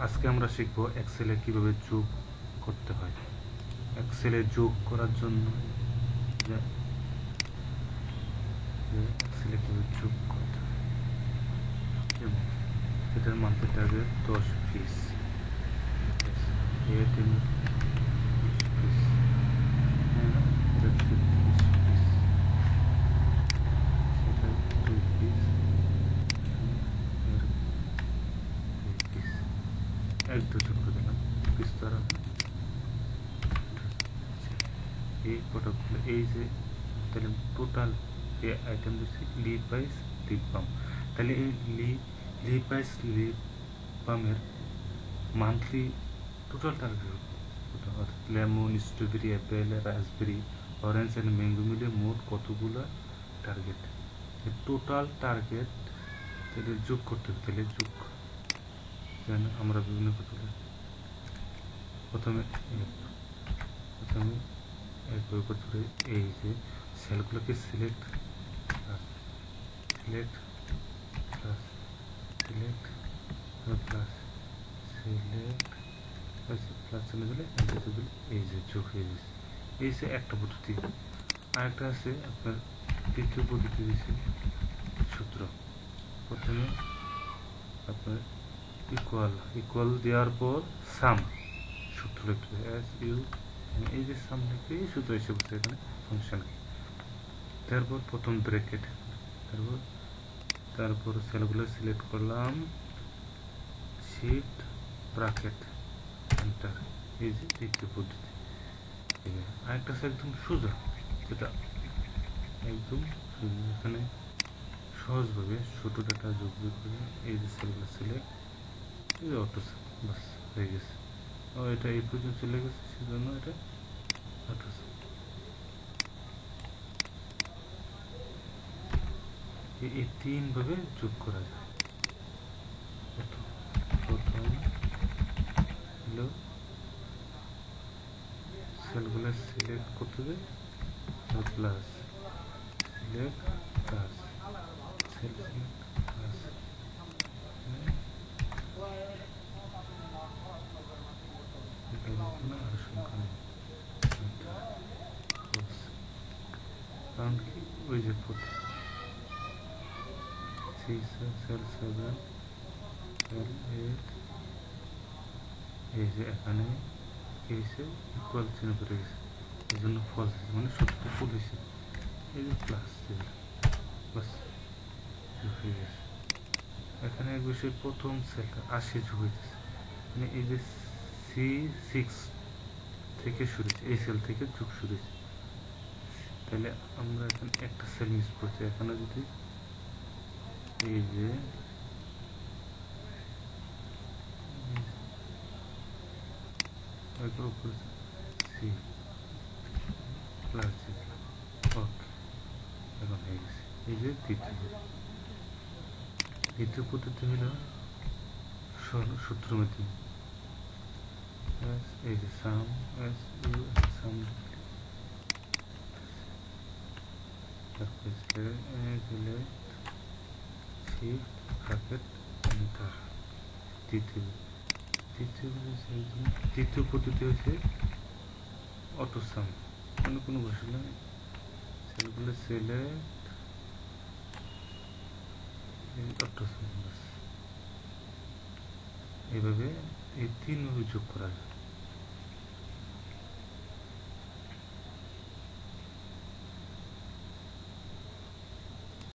আজকে আমরা শিখব এক্সেলে কিভাবে যোগ করতে হয়। এক্সেলে যোগ করার জন্য এক্সেলে কিভাবে যোগ করতে হয় এবং এটার মান্থলি টার্গেট 10-20 এক দুটো করে দিলাম বিস্তার এই প্রোডাক্টগুলো এই যে তাহলে টোটাল এই আইটেম দিচ্ছি লিপাইস লিপ বাম। তাহলে এই লিপাইস লিপ বামের মান্থলি টোটাল টার্গেট অর্থাৎ lemon, strawberry, apple, raspberry, orange and mango মিলে মোট কতগুলো টার্গেট, টোটাল টার্গেট তাহলে যোগ করতে হবে। তাহলে যোগ যেন আমরা বিভিন্ন প্রথমে এক করে এই যে সেলগুলোকে select plus select plus select plus select plus চলে গেলে এই যে যোগ হয়ে গেছে। এই যে একটা পদ্ধতি। আরেকটা আছে আপনার তৃতীয় পদ্ধতি দিয়েছে সূত্র। প্রথমে আপনার ইকুয়াল দেওয়ার পর সাম সূত্র লিখতে SU এই যে সাম লিখে এই সূত্র এসে বসে এখানে ফাংশন। তারপর প্রথম ব্র্যাকেট, তারপর সেলগুলো সিলেক্ট করলাম, শিফট ব্র্যাকেট এন্টার। এই যে তৃতীয় পদ্ধতি। আরেকটা আছে একদম সোজা, যেটা একদম এখানে সহজভাবে ছোট ডাটা যোগ করে এই যে সেলগুলো সিলেক্ট, এই যে অটো সেল, বাস হয়ে গেছে। ও এটা এই পর্যন্ত চলে গেছে, সেজন্য এটা অটো সেল। এই তিনভাবে যোগ করা যায়। প্রথম হলো সেলগুলো সিলেক্ট করতে হবে, plus select plus sell select plus কারণ কি ওই যে সেল 7 সেল 8 এই যে এখানে এসে ইকুয়াল চিহ্ন করে গেছে, এই জন্য ফলস মানে সত্য ফুল হয়েছে। এই যে প্লাস বাস হয়ে গেছে। এখানে এক বিষয় প্রথম সেলটা 80 যোগ হয়েছে, মানে এই যে C6 থেকে শুরু হয়েছে, এই সেল থেকে যোগ শুরু হয়েছে। তাহলে আমরা এখানে একটা সেল মিস করছি। এখানে যদি এই যে উপরে সি প্লাস ওকে, এখন হয়ে গেছে। এই যে দ্বিতীয় পদ্ধতি হলো সূত্রমতি। এই যে সাম সাম শিফট ব্র্যাকেট এন্টার। তৃতীয় পদ্ধতি হচ্ছে অটো সাম, অন্য কোনো বসে না, সেলগুলো সিলেক্ট অটো সাম। এইভাবে এই তিনভাবে যোগ করা যায়।